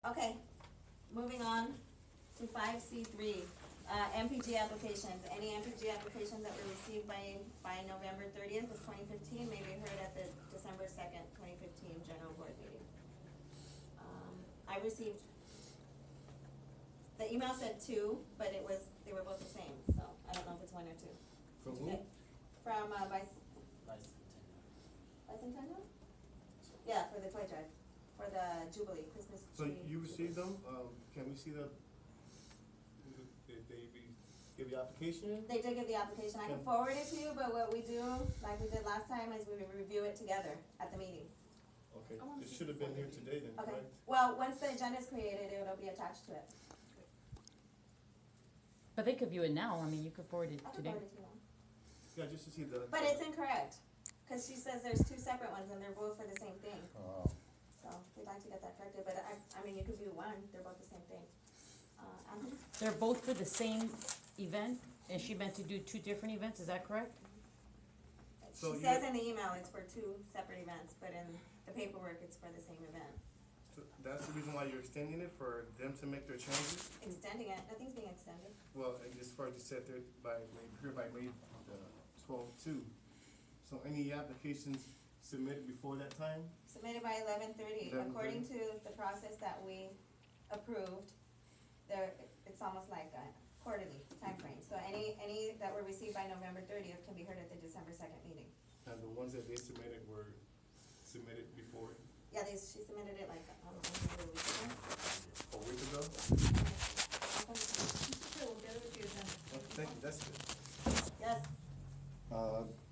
Okay, moving on to 5C3, MPG applications. Any MPG applications that were received by November 30th of 2015 may be heard at the December 2nd, 2015 general board meeting. I received, the email said 2, but they were both the same, so I don't know if it's 1 or 2. From who? From Bicentennial? Yeah, for the toy drive, for the Jubilee, Christmas So tree. you received them, can we see the, did they give the application? They did give the application, I can Okay. forward it to you, but what we do, like we did last time, is we review it together at the meeting. Okay, it should have been here today then, Okay, correct? well, once the agenda is created, it'll be attached to it. But they could view it now, I mean, you could forward it I can today. forward it to you. Yeah, just to see the. But it's incorrect, cause she says there's 2 separate ones and they're both for the same thing. So we'd like to get that corrected, but I mean, you could view one, they're both the same thing. Anthony? They're both for the same event, and she meant to do 2 different events, is that correct? So She you- says in the email it's for 2 separate events, but in the paperwork it's for the same event. So that's the reason why you're extending it, for them to make their changes? Extending it, nothing's being extended. Well, and as far as you said, there by May 12/2. So any applications submitted before that time? Submitted by 11:30, 11:30. according to the process that we approved, it's almost like a quarterly timeframe. So any that were received by November 30th can be heard at the December 2nd meeting. And the ones that they submitted were submitted before, Yeah, she submitted it like, I don't know, maybe a week ago. a week ago? Sure, we'll get it with you then. Oh, thank you, that's good. Yes,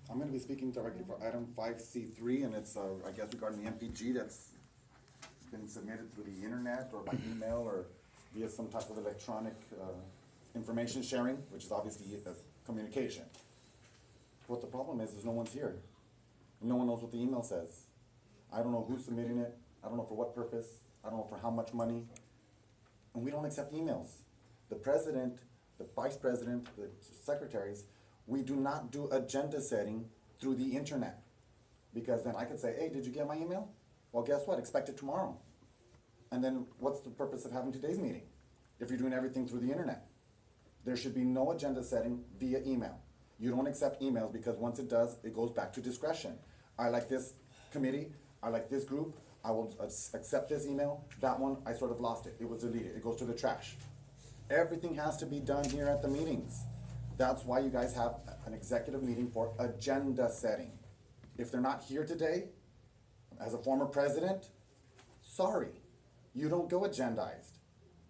I'm gonna be speaking directly for item 5C3, and it's, I guess regarding the MPG that's been submitted through the internet or by email or via some type of electronic, information sharing, which is obviously communication. What the problem is no one's here. No one knows what the email says. I don't know who's submitting it, I don't know for what purpose, I don't know for how much money, and we don't accept emails. The president, the vice president, the secretaries, we do not do agenda setting through the internet. Because then I could say, hey, did you get my email? Well, guess what, expect it tomorrow. And then what's the purpose of having today's meeting, if you're doing everything through the internet? There should be no agenda setting via email. You don't accept emails, because once it does, it goes back to discretion. I like this committee, I like this group, I will accept this email, that one, I sort of lost it, it was deleted, it goes to the trash. Everything has to be done here at the meetings. That's why you guys have an executive meeting for agenda setting. If they're not here today, as a former president, sorry, you don't go agendized.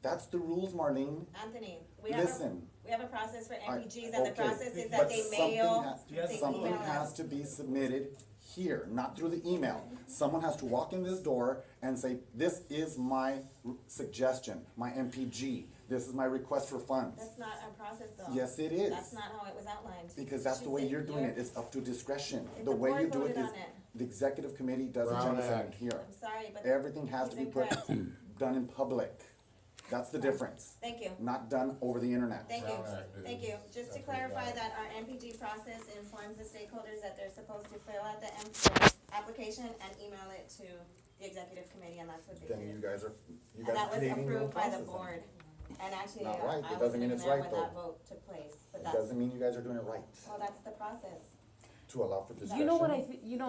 That's the rules, Marlene. Anthony, we Listen. have a process for I- MPGs, and the okay, process is but that they something mail, has- they Something email has us. to be submitted here, not through the email. Someone has to walk in this door and say, this is my suggestion, my MPG, this is my request for funds. That's not our process though. Yes, it is. That's not how it was outlined. Because that's the She way said you're doing it, it's up to discretion. If The the way you board do it voted is, on it. the executive committee does Brown agenda setting Act. here. I'm sorry, but. Everything has to he's be put, incorrect. done in public. That's the difference, Thank you. not done over the internet. Thank you, Brown Act, thank you. Just to That's clarify right. that our MPG process informs the stakeholders that they're supposed to fill out the application and email it to the executive committee, and that's what they Then you did. guys are, you And guys that are was creating your own approved by the process. board. And actually, Not right. It I doesn't wasn't mean even it's there right, when that though. vote took place, but It that's, doesn't mean you guys are doing it right, well, that's the process. to allow for discretion. You know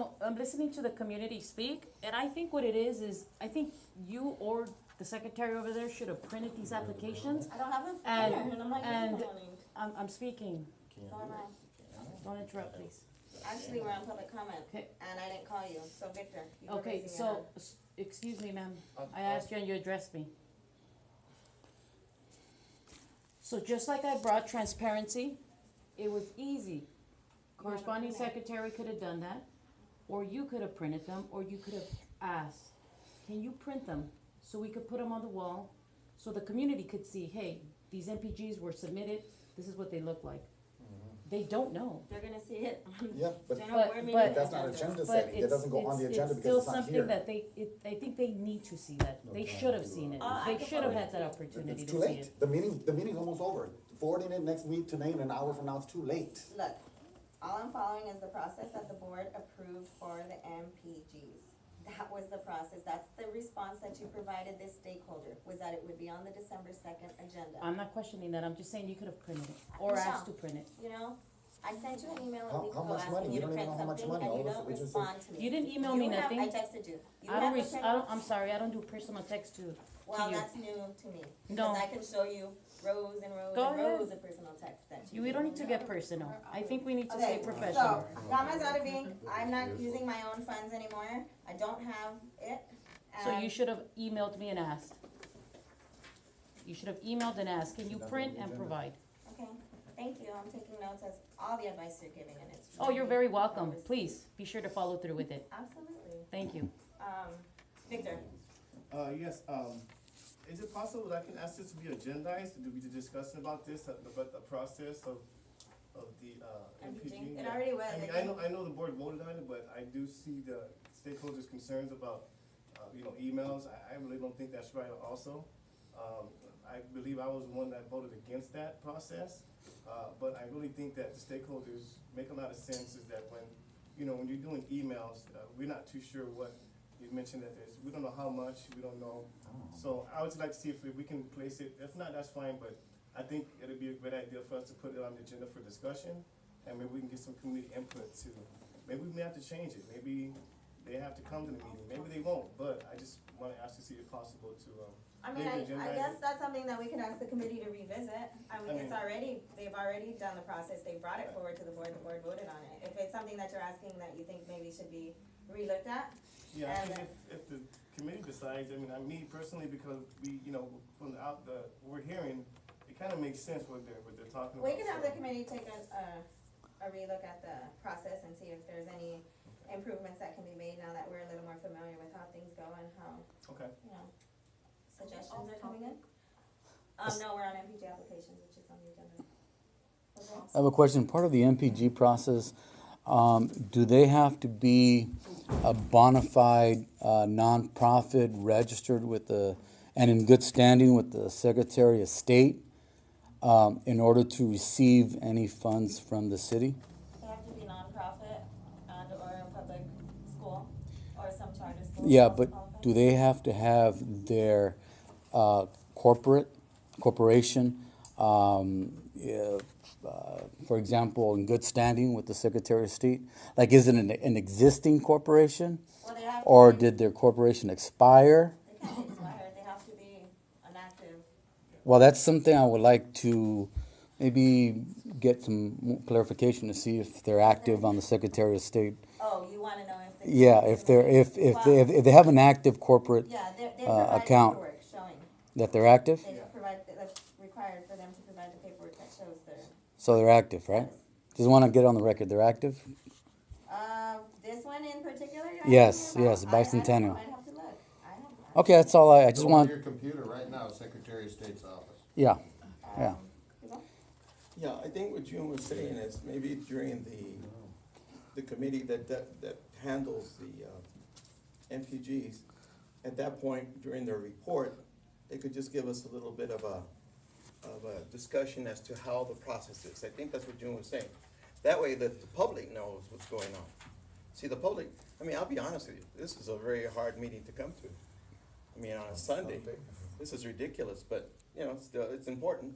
what I'm listening to the community speak, and I think what it is I think you or the secretary over there should have printed these applications. I don't have them And- here, and I'm not and- using them. I'm speaking, Can't So do am it. I. don't interrupt, please. Actually, we're on public comment, Okay. and I didn't call you, so Victor, you were Okay, raising your so, hand. excuse me, ma'am, I'll- I asked you and you addressed me. So just like I brought transparency, it was easy. Corresponding secretary could have done that, or you could have printed them, or you could have asked, can you print them? So we could put them on the wall, so the community could see, hey, these MPGs were submitted, this is what they look like. They don't know. They're gonna see it on Yeah, but general But- board meeting but- but that's not agenda. agenda But setting, it it's, doesn't go on the agenda it's because still it's not here. something that I think they need to see that. They should have seen it. I They can should have forward had that it. opportunity It's to too see late, it. the meeting's almost over. Forwarding it next week today and an hour from now, it's too late. Look, all I'm following is the process that the board approved for the MPGs. That was the process, that's the response that you provided this stakeholder, was that it would be on the December 2nd agenda. I'm not questioning that, I'm just saying you could have printed it, or Michelle. asked to print it. You know, I sent you an email a How- week how ago much money? asking We you to don't even print know how much something, money. and All you of us- don't we just respond to me. You didn't email me You have- nothing. I texted you. You I don't have the res- I don't, printout? I'm sorry, I don't do personal text to Well, you. that's new to me. No. Because I can show you rows and rows Go and ahead. rows of personal text that you. We don't need to get personal, I think we need to stay Okay, professional. so, Gama's out of ink, I'm not using my own funds anymore, I don't have it. So you and- should have emailed me and asked. You should have emailed and asked, can you print and provide? Okay, thank you, I'm taking notes as all the advice you're giving, and it's. Oh, you're really very welcome, well received. please, be sure to follow through with it, Absolutely. thank you. Victor, Yes, is it possible that I can ask this to be agendized, to be discussing about this, about the process of the, MPG? it already was. I mean, I know the board voted on it, but I do see the stakeholders' concerns about, emails. I really don't think that's right also. I believe I was the one that voted against that process. But I really think that the stakeholders make a lot of sense, is that when you're doing emails, we're not too sure what you mentioned that we don't know how much, we don't know. So I would like to see if we can place it. If not, that's fine, but I think it'd be a great idea for us to put it on the agenda for discussion, and maybe we can get some community input too. Maybe we may have to change it. Maybe they have to come to the meeting. Maybe they won't, but I just want to ask to see if possible to, I mean, maybe I agendize guess it. that's something that we could ask the committee to revisit. They've already done the process, they brought it forward to the board voted on it. If it's something that you're asking that you think maybe should be relooked at, Yeah, I And- mean, if the committee decides, I mean, me personally, because from what we're hearing, it kind of makes sense what they're talking about. we can have the so- committee take a relook at the process and see if there's any improvements that can be made now that we're a little more familiar with how things go and how, Okay. suggestions are coming in. No, we're on MPG applications, which is on the agenda. Okay. I have a question. Part of the MPG process, do they have to be a bona fide nonprofit registered with and in good standing with the Secretary of State in order to receive any funds from the city? They have to be nonprofit and or a public school or some charter school. Yeah, also but qualified. do they have to have their corporation, for example, in good standing with the Secretary of State? Like, is it an existing corporation? Well, they have to Or be- did their corporation expire? They can't be expired, they have to be an active. Well, that's something I would like to maybe get some clarification to see if they're active on the Secretary of State. Oh, you wanna know if they. Yeah, if they have an active corporate Yeah, they provide account. paperwork showing, that they're active, they provide, that's required for them to provide the paperwork that shows their, so they're active, right? Just want to get on the record, they're active? this one in particular you're Yes, asking me about? yes, bicentennial. I'd have to look, I don't know. Okay, that's all I just Go on want, your computer right now, Secretary of State's office. yeah, yeah. Yeah, I think what June was saying is maybe during the committee that handles the MPGs, at that point, during their report, they could just give us a little bit of a discussion as to how the process is. I think that's what June was saying. That way that the public knows what's going on. See, the public, I mean, I'll be honest with you, this is a very hard meeting to come to. I mean, on a Sunday, this is ridiculous, but, still, it's important.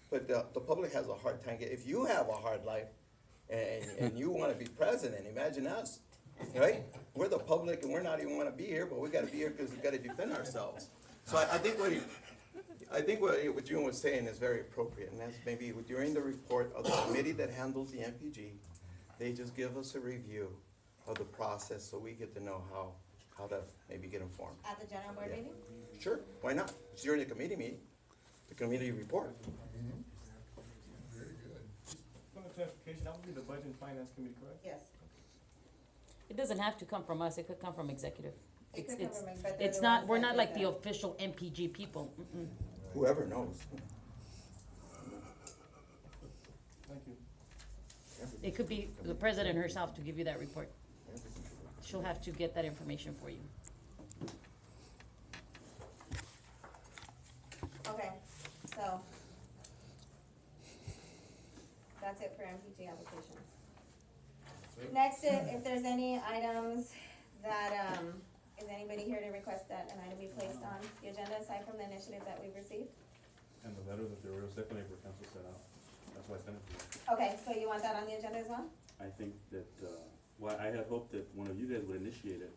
But the public has a hard time, if you have a hard life and you wanna be president, imagine us, right? We're the public and we're not even wanna be here, but we gotta be here because we gotta defend ourselves. So I think what June was saying is very appropriate, and that's maybe during the report of the committee that handles the MPG, they just give us a review of the process so we get to know how to maybe get informed. At the general board meeting? Sure, why not? It's during the committee meeting, the committee report. Point of clarification, that would be the Budget and Finance Committee, correct? Yes. It doesn't have to come from us, it could come from executive. It It's, could come it's, from, but they're it's the not, ones we're that not did like the that. official MPG people. Mm-mm. Whoever knows. Thank you. It could be the president herself to give you that report. She'll have to get that information for you. Okay, so. That's it for MPG applications. Next, if there's any items that, Is anybody here to request that an item be placed on the agenda aside from the initiative that we've received? And the letter that the Rio Second Neighbor Council sent out, that's why I sent it to you. Okay, so you want that on the agenda as well? I think that, well, I had hoped that one of you guys would initiate it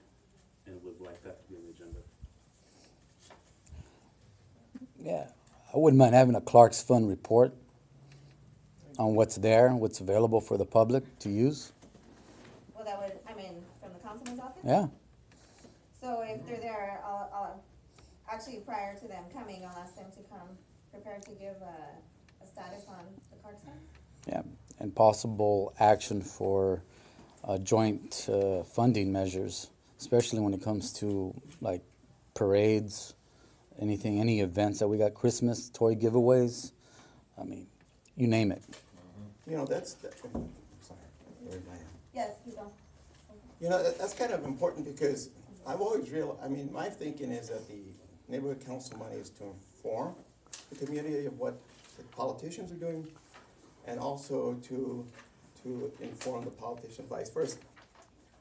and would like that to be on the agenda. Yeah, I wouldn't mind having a Clark's Fund report on what's there, what's available for the public to use. Well, that would, I mean, from the councilman's office? Yeah, So if they're there, I'll, actually, prior to them coming, I'll ask them to come prepared to give a status on the Clark's Fund. yeah, and possible action for joint funding measures, especially when it comes to like parades, anything, any events that we got, Christmas, toy giveaways, I mean, you name it. You know, sorry, where did I am? Yes, you go. You know, that's kind of important because I've always I mean, my thinking is that the neighborhood council money is to inform the community of what the politicians are doing and also to inform the politicians vice versa.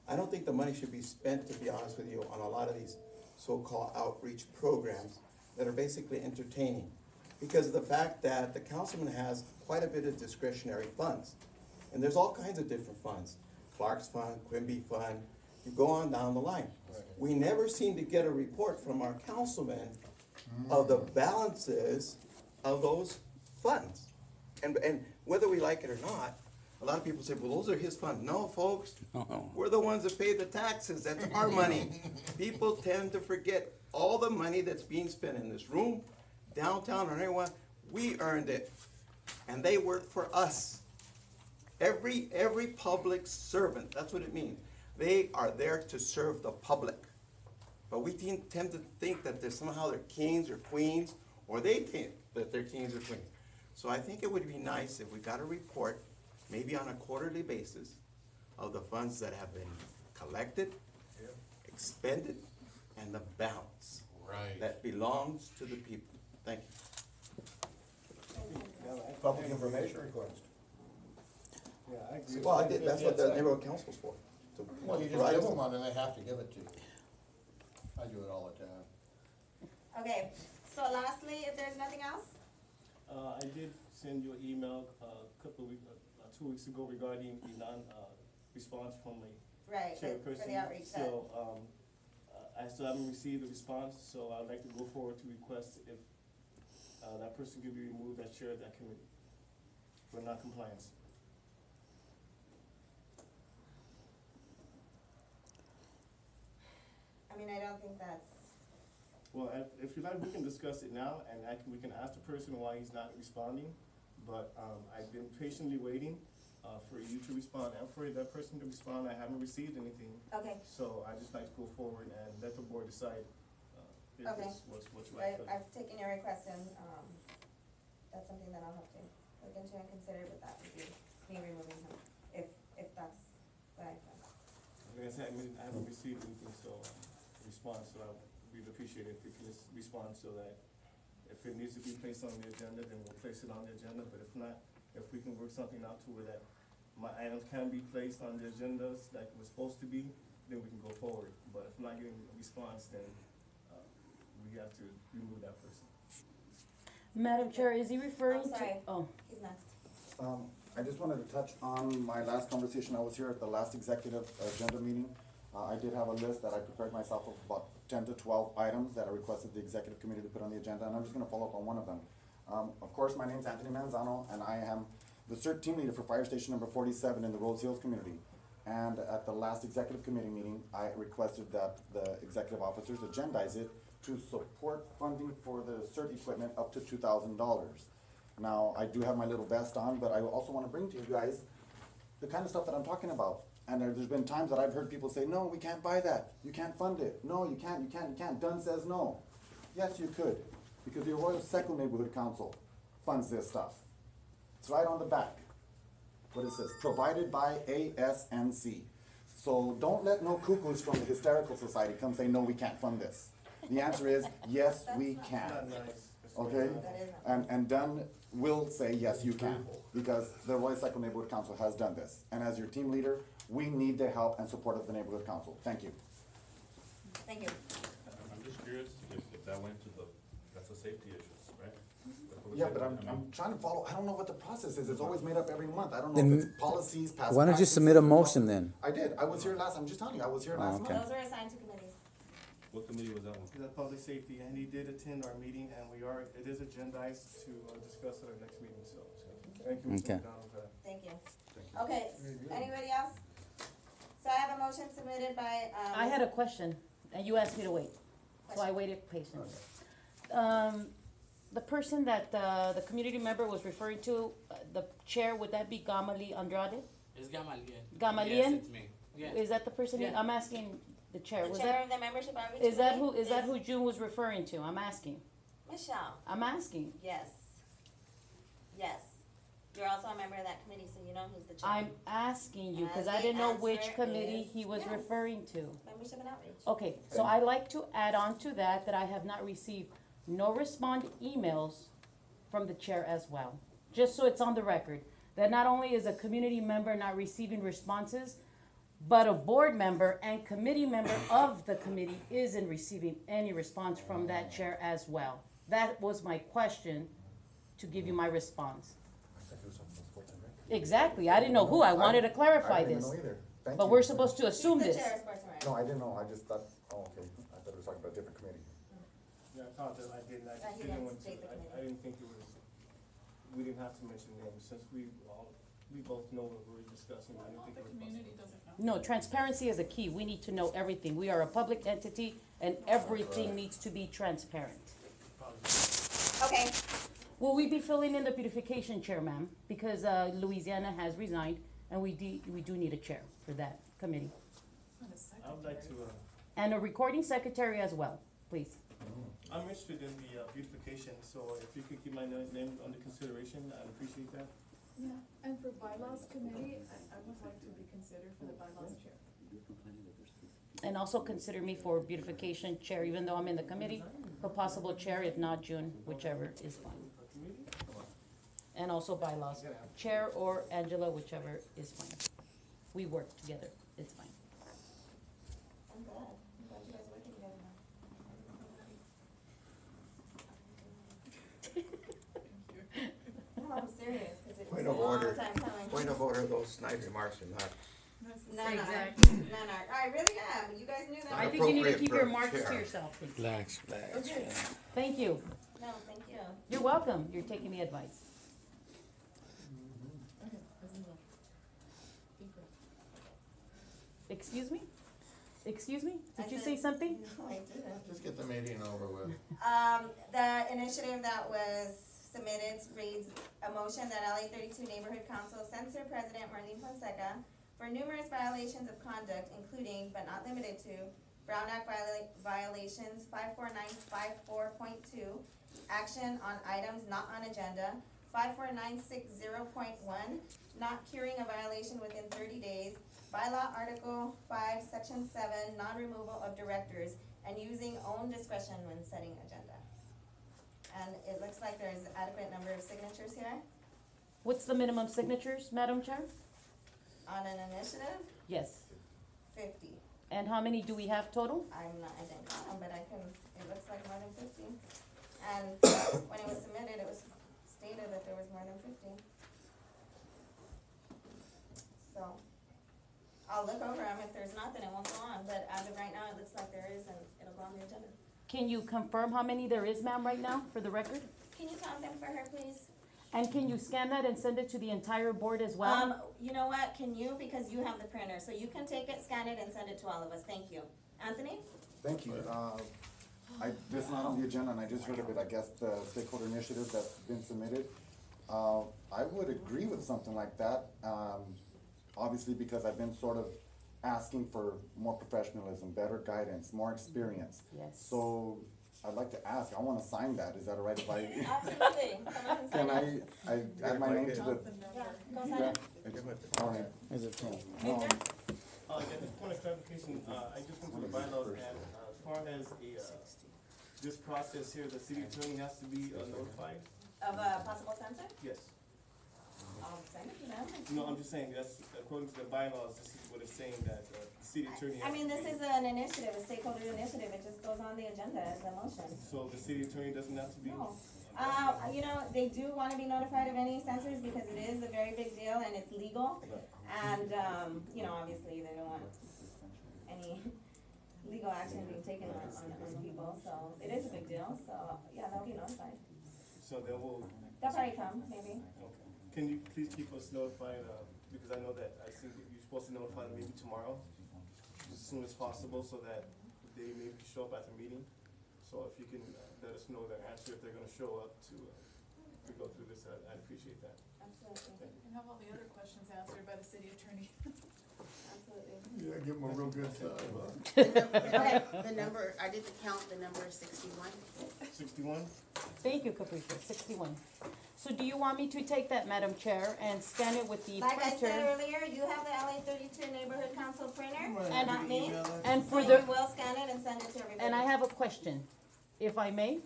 I don't think the money should be spent, to be honest with you, on a lot of these so-called outreach programs that are basically entertaining because of the fact that the councilman has quite a bit of discretionary funds. And there's all kinds of different funds, Clark's Fund, Quimby Fund, you go on down the line. We never seem to get a report from our councilman of the balances of those funds. And whether we like it or not, a lot of people say, well, those are his funds. No, folks, we're the ones that pay the taxes, that's our money. People tend to forget all the money that's being spent in this room, downtown, or anywhere, we earned it, and they work for us. Every public servant, that's what it means. They are there to serve the public. But we tend to think that they're somehow they're kings or queens, or they think that they're kings or queens. So I think it would be nice if we got a report, maybe on a quarterly basis, of the funds that have been collected, expended, and the balance. Right. That belongs to the people. Thank you. Public information request. Yeah, I agree. Well, that's what the neighborhood council's for. to Well, you just provide give us- them one and they have to give it to you. I do it all the time. Okay, so lastly, if there's nothing else? I did send you an email a couple of weeks, 2 weeks ago regarding the response from the Right, for chairperson. the outreach. So, I still haven't received a response, so I'd like to go forward to request if, that person could be removed as chair of that committee for non-compliance. I mean, I don't think that's, Well, if you like, we can discuss it now, and we can ask the person why he's not responding, but, I've been patiently waiting, for you to respond and for that person to respond. I haven't received anything, okay, so I just like to go forward and let the board decide, if Okay. it's what's right for them. I've taken your request and, that's something that I'll have to look into and consider, but that would be me removing him, if that's what I thought. Like I said, I haven't received anything, so, response, so we'd appreciate it if you can just respond so that if it needs to be placed on the agenda, then we'll place it on the agenda, but if not, if we can work something out to where that my items can be placed on the agendas like it was supposed to be, then we can go forward, but if I'm not getting a response, then, we have to remove that person. Madam Chair, is he referring I'm to? sorry. Oh, He's next. I just wanted to touch on my last conversation. I was here at the last executive agenda meeting. I did have a list that I prepared myself of about 10 to 12 items that I requested the executive committee to put on the agenda, and I'm just gonna follow up on one of them. Of course, my name's Anthony Manzano, and I am the CERT team leader for Fire Station number 47 in the Rose Hills community. And at the last executive committee meeting, I requested that the executive officers agendize it to support funding for the CERT equipment up to $2,000. Now, I do have my little vest on, but I also wanna bring to you guys the kind of stuff that I'm talking about. And there's been times that I've heard people say, no, we can't buy that, you can't fund it, no, you can't, Dunn says no. Yes, you could, because the Arroyo Seco Neighborhood Council funds this stuff. It's right on the back, what it says, provided by ASNC. So don't let no cuckoos from the Hysterical Society come say, no, we can't fund this. The answer is, yes, we can. Not nice. Okay, That is not- and Dunn will say, yes, you can, because the Roy Cycle Neighborhood Council has done this. And as your team leader, we need the help and support of the Neighborhood Council. Thank you. Thank you. I'm just curious if that went to that's a safety issue, right? Yeah, but I'm trying to follow, I don't know what the process is, it's always made up every month, I don't know Then if it's policies, past why don't you practices, submit a or motion policies. then? I did, I was here last, I'm just telling you, I was here last okay. month. Those are assigned to committees. What committee was that one? Is that public safety, and he did attend our meeting, and it is agendized to discuss at our next meeting, so, thank you, Mr. Okay. McDonald, for that. Thank you. Okay, anybody else? So I have a motion submitted by, I had a question, and you asked me to wait, so I waited patiently. The person that the community member was referring to, the chair, would that be Gamali Andrade? It's Gamaliel. Gamaliel? Yes, it's me. Yeah. Is that the person? Yeah. I'm asking the chair. the Was chair that, of the membership outreach is that committee who, is that who June was referring to? I'm asking. Michelle, I'm asking. yes. Yes. You're also a member of that committee, so you know who's the chair. I'm asking you, cause And I the didn't know which answer committee is he was yes. referring to. Membership and outreach. Okay, so I like to add on to that I have not received no respond emails from the chair as well. Just so it's on the record, that not only is a community member not receiving responses, but a board member and committee member of the committee isn't receiving any response from that chair as well. That was my question, to give you my response. Exactly, I didn't know who, I wanted to clarify I didn't this. know either. Thank But you. we're supposed to assume He's this. the chair of Sports and Rec. No, I didn't know, I just thought, oh, okay, I thought it was talking about a different committee. Yeah, I apologize, I didn't, He didn't didn't want to, state the I committee. didn't think it was, we didn't have to mention names, since we both know what we're discussing, I didn't think it was possible. No, transparency is a key. We need to know everything. We are a public entity and everything needs to be transparent. Okay, Will we be filling in the beautification chair, ma'am? Because, Louisiana has resigned and we do need a chair for that committee. I would like to, And a recording secretary as well, please. I'm interested in the beautification, so if you could keep my name under consideration, I'd appreciate that. Yeah, and for bylaws committee, I would like to be considered for the bylaws chair. And also consider me for beautification chair, even though I'm in the committee, for possible chair, if not June, whichever is fine. And also bylaws, chair or Angela, whichever is fine. We work together, it's fine. I'm glad. I'm glad you guys are working together now. No, I'm serious, cause it was Point a of long order. time coming. Point of order, those snide remarks are not. No, no, Exactly. no, no, I really am, you guys knew I that. think you need to Appropriate keep for your a marks to chair. yourself, please. Relax, relax. Okay. Thank you. No, thank you. You're welcome. You're taking the advice. Okay, let's move on. Input. Excuse me? Excuse me? I Did you said- say something? No, I didn't. Just get the meeting over with. The initiative that was submitted reads a motion that LA 32 Neighborhood Council censure President Marlene Fonseca for numerous violations of conduct, including but not limited to Brown Act violations 54954.2, action on items not on agenda, 54960.1, not curing a violation within 30 days, bylaw Article 5, Section 7, non-removal of directors, and using own discretion when setting agenda. And it looks like there's adequate number of signatures here What's the minimum signatures, Madam Chair? on an initiative, Yes. 50. And how many do we have total? I didn't count them, but it looks like more than 50. And when it was submitted, it was stated that there was more than 50. So, I'll look over them. If there's not, then it won't go on, but as of right now, it looks like there is, and it'll go on the agenda. Can you confirm how many there is, ma'am, right now, for the record? Can you count them for her, please? And can you scan that and send it to the entire board as well? You know what, can you, because you have the printer, so you can take it, scan it, and send it to all of us, thank you. Anthony? Thank you. This is not on the agenda, and I just heard of it, I guess the stakeholder initiative that's been submitted. I would agree with something like that, obviously because I've been sort of asking for more professionalism, better guidance, more experience. Yes. So I'd like to ask, I wanna sign that, is that all right if I, Absolutely, come on and sign can it. I add my name to the, Yeah, go sign yeah, it. all right. Is it ten? Victor? Yeah, just point of clarification, I just went to the bylaws, and as far as this process here, the city attorney has to be notified? Of a possible censor? Yes. I'll send it to them. No, I'm just saying, that's, according to the bylaws, this is what it's saying, that the city attorney I has mean, to this be- is an initiative, a stakeholder initiative, it just goes on the agenda as a motion. So the city attorney doesn't have to be? No. You know, they do wanna be notified of any censors because it is a very big deal and it's legal. And, you know, obviously they don't want any legal action being taken on people, so it is a big deal, so, yeah, they'll be notified. So they will, They'll probably come, maybe. okay. Can you please keep us notified, because I know that I think that you're supposed to notify them maybe tomorrow, as soon as possible, so that they maybe show up at the meeting. So if you can, let us know their answer, if they're gonna show up to go through this, I'd appreciate that. Absolutely, And have all the other questions answered by the city attorney. absolutely. Yeah, give them a real good time, huh? Okay. The number, I did the count, the number is 61. 61? Thank you, Capricia, 61. So do you want me to take that, Madam Chair, and scan it with the Like I said printer? earlier, you have the LA 32 Neighborhood Council printer, And- not me. And So for you the, will scan it and send it to everybody. and I have a question, if I may. Of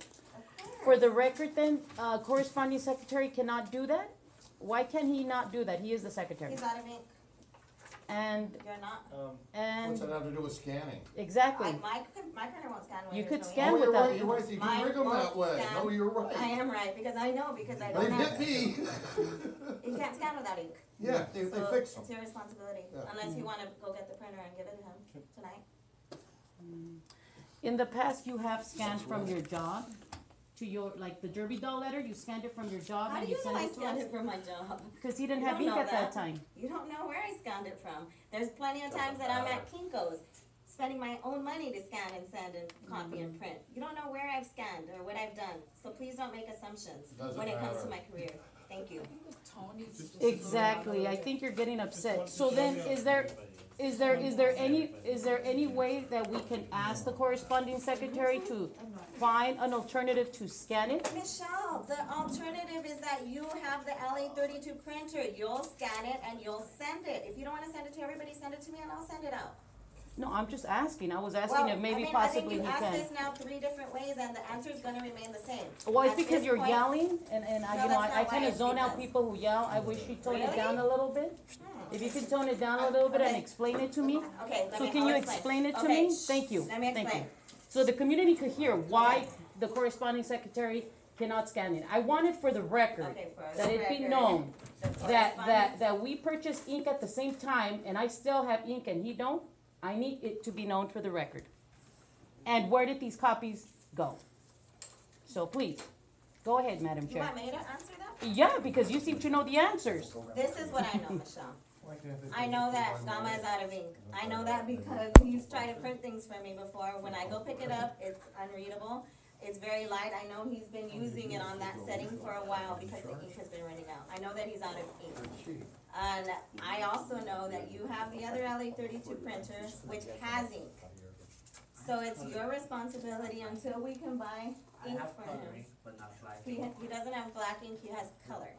course. For the record then, corresponding secretary cannot do that? Why can he not do that? He is the secretary. He's out of ink, And, you're not. and, What's that have to do with scanning? exactly. My printer won't scan when You there's could no scan ink. Oh, you're without right, you're ink. right, you Mine can rig them that won't way. scan. No, you're I right. am right, because I know, because I They don't have, hit me. you can't scan without ink. Yeah, they So fix them. it's your responsibility, Yeah. unless you wanna go get the printer and give it to him tonight. In the past, you have scanned from your job to your, like the Derby doll letter, you scanned it from your job How and do you you know sent I it to scanned us? it from my job? Because he didn't You have don't ink know at that that. time. You don't know where I scanned it from. There's plenty of times that I'm at Kinko's, spending my own money to scan and send and copy and print. You don't know where I've scanned or what I've done, so please don't make assumptions Doesn't when it comes to matter. my career. Thank you. I think the tone needs to just. Exactly, I think you're getting upset. So then, is there any way that we can ask the corresponding secretary to find an alternative to scan it? Michelle, the alternative is that you have the LA 32 printer. You'll scan it and you'll send it. If you don't wanna send it to everybody, send it to me and I'll send it out. No, I'm just asking, I was asking if maybe possibly he I think can. you asked this now 3 different ways and the answer is gonna remain the same. Well, it's At because this you're point- yelling, and I, No, you know, that's I not why, kinda it's zone out because- people who yell, I wish you'd tone it Really? down a little bit. If you could tone it down a little bit and Okay. explain it to me. Okay, let So me, can I'll you explain it to Okay, me? shh, Thank you, Let me thank explain. you. So the community could hear why the corresponding secretary cannot scan it. I want it for the record, Okay, for the that it be record, known, the that corresponding- we purchased ink at the same time, and I still have ink and he don't. I need it to be known for the record. And where did these copies go? So please, go ahead, Madam You Chair. want me to answer that? Yeah, because you seem to know the answers. This is what I know, Michelle. I know that Gama is out of ink. I know that because he's tried to print things for me before. When I go pick it up, it's unreadable. It's very light. I know he's been using it on that setting for a while because the ink has been running out. I know that he's out of ink. And I also know that you have the other LA 32 printer, which has ink. So it's your responsibility until we can buy I ink have for color him. ink, but not black He, ink. he doesn't have black ink, he has color.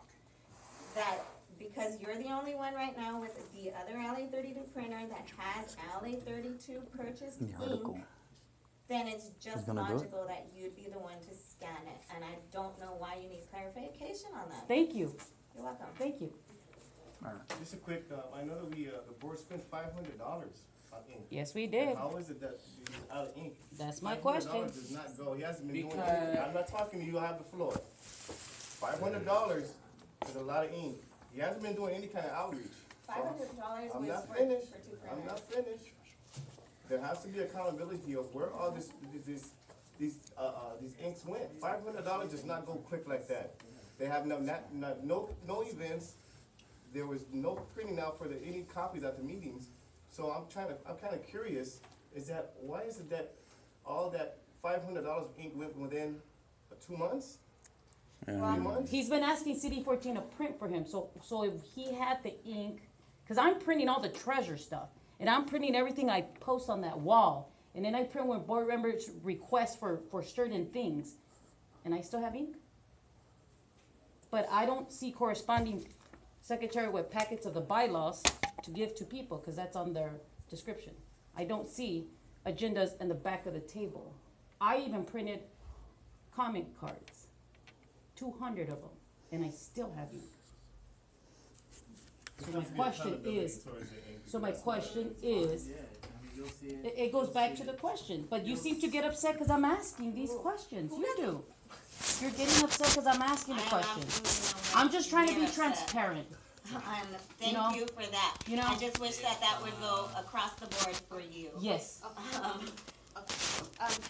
That, because you're the only one right now with the other LA 32 printer that has LA 32 purchased ink, then it's just gonna do it? logical that you'd be the one to scan it. And I don't know why you need clarification on that. Thank you, You're welcome. thank you. Just a quick, I know that the board spent $500 on ink. Yes, we did. How is it that he's out of ink? That's my $500 question. does not go, he hasn't been doing Because- anything, I'm not talking to you, I have the floor. $500 is a lot of ink, he hasn't been doing any kind of outreach. So, $500 I'm was not for finished, 2 I'm printers. not finished. There has to be accountability of where all these inks went. $500 does not go quick like that. They have no events, there was no printing out for any copies at the meetings. So I'm kinda curious, why is it that all that $500 of ink went within 2 months? 3 months? He's been asking CD 14 to print for him, so if he had the ink, cause I'm printing all the treasure stuff, and I'm printing everything I post on that wall, and then I print when board members request for certain things, and I still have ink. But I don't see corresponding secretary with packets of the bylaws to give to people, cause that's on their description. I don't see agendas in the back of the table. I even printed comment cards, 200 of them, and I still have ink. So my question is, it goes back to the question, but you seem to get upset because I'm asking these questions, you do. You're getting upset because I'm asking the I am question. absolutely I'm just trying to be very upset. transparent. Thank know? you for that. You know? I just wish that that would go across the board for you. Yes.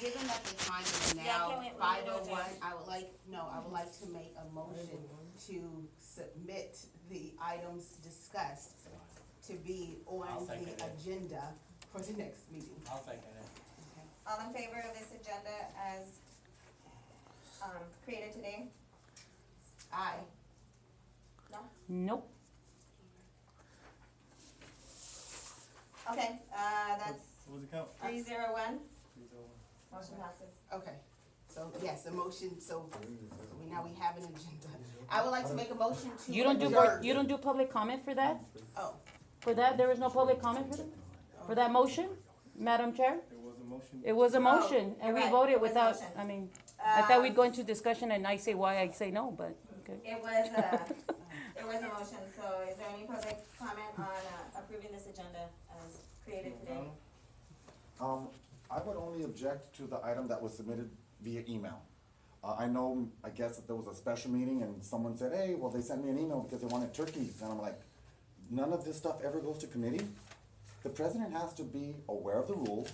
Given that the time is Yeah, now can we- 5:01, I would like to make a motion to submit the items discussed to be on the agenda for the next meeting. I'll second it. All in favor of this agenda as, created today? Aye. No? Nope. Okay, that's What was the count? 301. Motion passes. Okay, so yes, a motion, so we have an agenda. I would like to make a motion to You don't do adjourn. you don't do public comment for that? Oh, For that, there was no public comment for that? For that motion, Madam Chair? It was a motion. It was a motion, and you're we right, voted it was a without, motion. I mean, I thought we'd go into discussion and I say why I say no, but, okay. It was a motion, so is there any public comment on approving this agenda as created today? I would only object to the item that was submitted via email. I guess that there was a special meeting and someone said, hey, well, they sent me an email because they wanted turkeys, and I'm like, none of this stuff ever goes to committee. The president has to be aware of the rules,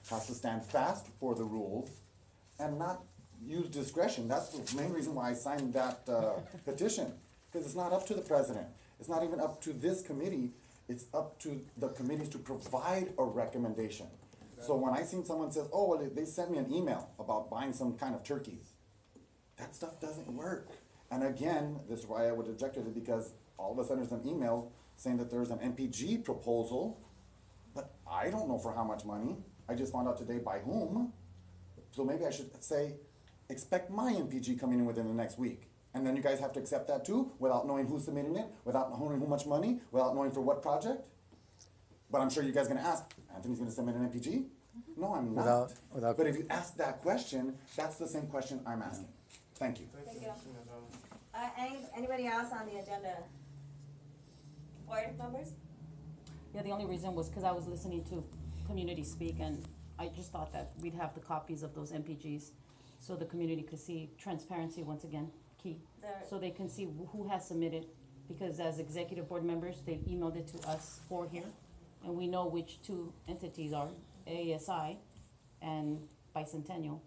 has to stand fast for the rules, and not use discretion. That's the main reason why I signed that, petition, because it's not up to the president. It's not even up to this committee, it's up to the committees to provide a recommendation. So when I seen someone says, oh, well, they sent me an email about buying some kind of turkeys, that stuff doesn't work. And again, this is why I would object to it, because all of a sudden there's an email saying that there's an MPG proposal, but I don't know for how much money. I just found out today by whom. So maybe I should say, expect my MPG coming in within the next week. And then you guys have to accept that too, without knowing who's submitting it, without knowing how much money, without knowing for what project. But I'm sure you guys are gonna ask, Anthony's gonna submit an MPG? No, I'm not. Without- But if you ask that question, that's the same question I'm asking. Thank you. Thank you. Anybody else on the agenda? Board members? Yeah, the only reason was because I was listening to community speak, and I just thought that we'd have the copies of those MPGs so the community could see transparency once again, key. So they can see who has submitted, because as executive board members, they've emailed it to us for here, and we know which two entities are, ASI and Bicentennial.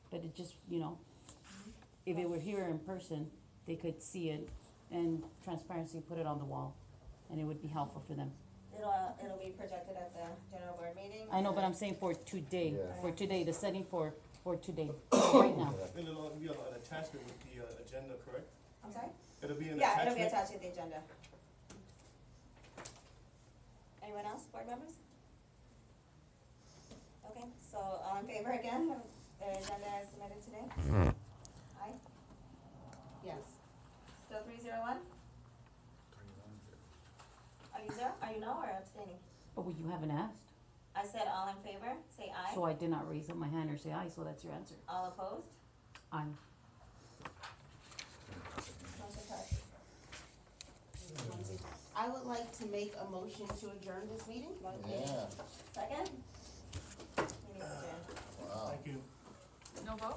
But it just, if it were here in person, they could see it and transparency, put it on the wall, and it would be helpful for them. It'll be projected at the general board meeting. I know, but I'm saying for today, the setting for today, right now. It'll be an attachment with the agenda, correct? I'm sorry? It'll be an Yeah, attachment? it'll be attached to the agenda. Anyone else, board members? Okay, so all in favor again of the agenda as submitted today? Aye? yes. Still 301? Are you no or abstaining? But you haven't asked, I said all in favor, say aye. so I did not raise up my hand or say aye, so that's your answer. All opposed? Aye. Motion passes. I would like to make a motion to adjourn this meeting. Yeah. Second? Meeting's adjourned. Wow. Thank you. No vote?